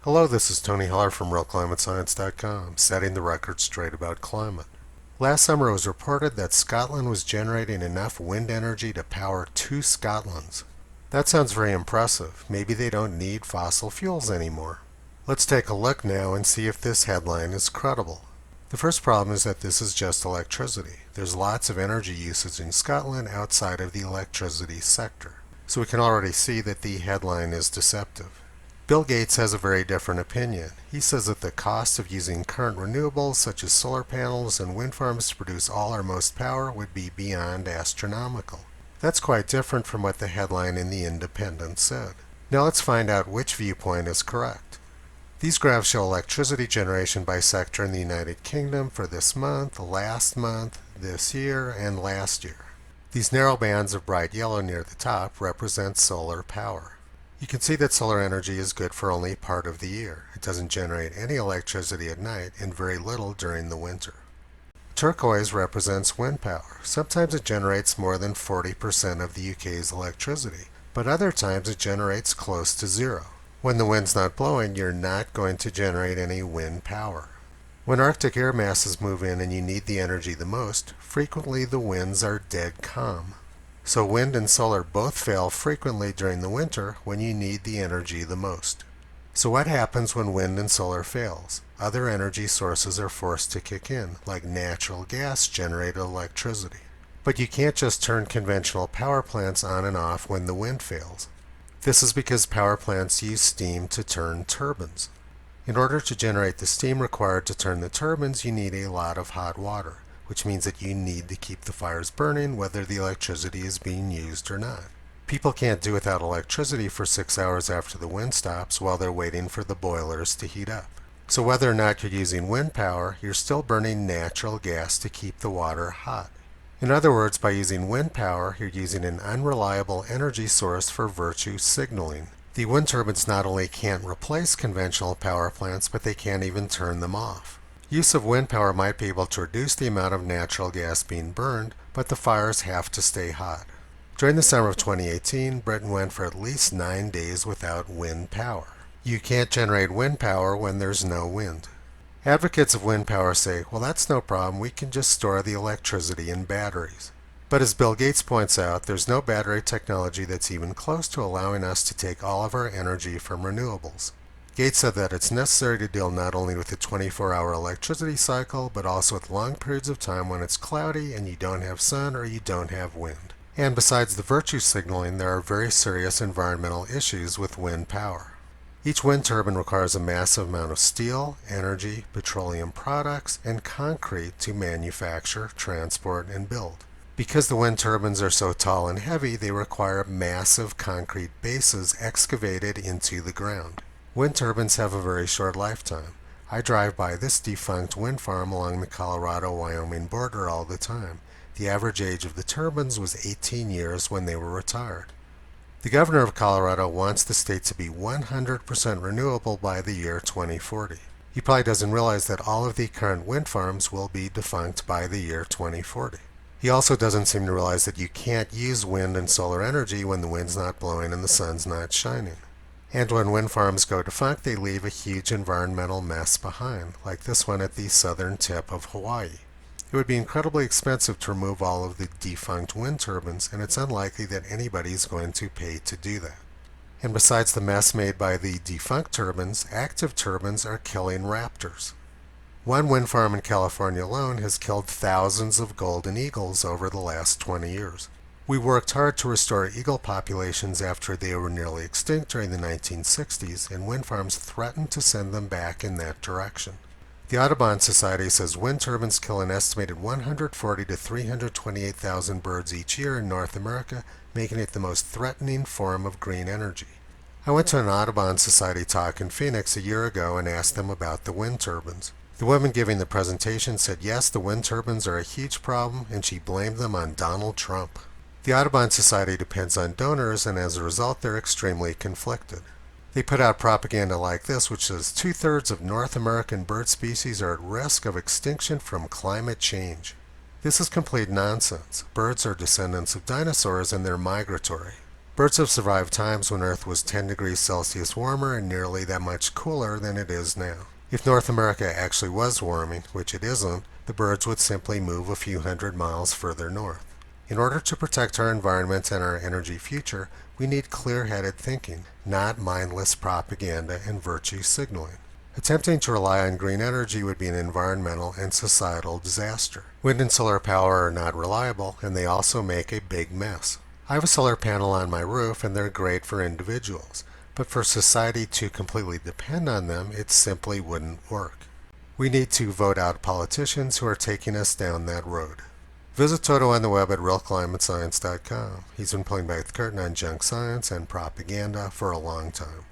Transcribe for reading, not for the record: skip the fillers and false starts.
Hello, this is Tony Heller from RealClimateScience.com, setting the record straight about climate. Last summer it was reported that Scotland was generating enough wind energy to power 2 Scotlands. That sounds very impressive. Maybe they don't need fossil fuels anymore. Let's take a look now and see if this headline is credible. The first problem is that this is just electricity. There's lots of energy usage in Scotland outside of the electricity sector. So we can already see that the headline is deceptive. Bill Gates has a very different opinion. He says that the cost of using current renewables such as solar panels and wind farms to produce all our most power would be beyond astronomical. That's quite different from what the headline in The Independent said. Now let's find out which viewpoint is correct. These graphs show electricity generation by sector in the United Kingdom for this month, last month, this year, and last year. These narrow bands of bright yellow near the top represent solar power. You can see that solar energy is good for only part of the year. It doesn't generate any electricity at night and very little during the winter. Turquoise represents wind power. Sometimes it generates more than 40% of the UK's electricity, but other times it generates close to zero. When the wind's not blowing, you're not going to generate any wind power. When Arctic air masses move in and you need the energy the most, frequently the winds are dead calm. So wind and solar both fail frequently during the winter when you need the energy the most. So what happens when wind and solar fails? Other energy sources are forced to kick in, like natural gas-generated electricity. But you can't just turn conventional power plants on and off when the wind fails. This is because power plants use steam to turn turbines. In order to generate the steam required to turn the turbines, you need a lot of hot water, which means that you need to keep the fires burning whether the electricity is being used or not. People can't do without electricity for 6 hours after the wind stops while they're waiting for the boilers to heat up. So whether or not you're using wind power, you're still burning natural gas to keep the water hot. In other words, by using wind power, you're using an unreliable energy source for virtue signaling. The wind turbines not only can't replace conventional power plants, but they can't even turn them off. Use of wind power might be able to reduce the amount of natural gas being burned, but the fires have to stay hot. During the summer of 2018, Britain went for at least 9 days without wind power. You can't generate wind power when there's no wind. Advocates of wind power say, well, that's no problem, we can just store the electricity in batteries. But as Bill Gates points out, there's no battery technology that's even close to allowing us to take all of our energy from renewables. Gates said that it's necessary to deal not only with the 24-hour electricity cycle, but also with long periods of time when it's cloudy and you don't have sun or you don't have wind. And besides the virtue signaling, there are very serious environmental issues with wind power. Each wind turbine requires a massive amount of steel, energy, petroleum products, and concrete to manufacture, transport, and build. Because the wind turbines are so tall and heavy, they require massive concrete bases excavated into the ground. Wind turbines have a very short lifetime. I drive by this defunct wind farm along the Colorado-Wyoming border all the time. The average age of the turbines was 18 years when they were retired. The governor of Colorado wants the state to be 100% renewable by the year 2040. He probably doesn't realize that all of the current wind farms will be defunct by the year 2040. He also doesn't seem to realize that you can't use wind and solar energy when the wind's not blowing and the sun's not shining. And when wind farms go defunct, they leave a huge environmental mess behind, like this one at the southern tip of Hawaii. It would be incredibly expensive to remove all of the defunct wind turbines, and it's unlikely that anybody's going to pay to do that. And besides the mess made by the defunct turbines, active turbines are killing raptors. One wind farm in California alone has killed thousands of golden eagles over the last 20 years. We worked hard to restore eagle populations after they were nearly extinct during the 1960s, and wind farms threatened to send them back in that direction. The Audubon Society says wind turbines kill an estimated 140 to 328,000 birds each year in North America, making it the most threatening form of green energy. I went to an Audubon Society talk in Phoenix a year ago and asked them about the wind turbines. The woman giving the presentation said yes, the wind turbines are a huge problem, and she blamed them on Donald Trump. The Audubon Society depends on donors, and as a result, they're extremely conflicted. They put out propaganda like this, which says 2/3 of North American bird species are at risk of extinction from climate change. This is complete nonsense. Birds are descendants of dinosaurs and they're migratory. Birds have survived times when Earth was 10 degrees Celsius warmer and nearly that much cooler than it is now. If North America actually was warming, which it isn't, the birds would simply move a few hundred miles further north. In order to protect our environment and our energy future, we need clear-headed thinking, not mindless propaganda and virtue signaling. Attempting to rely on green energy would be an environmental and societal disaster. Wind and solar power are not reliable, and they also make a big mess. I have a solar panel on my roof, and they're great for individuals, but for society to completely depend on them, it simply wouldn't work. We need to vote out politicians who are taking us down that road. Visit Toto on the web at realclimatescience.com. He's been pulling back the curtain on junk science and propaganda for a long time.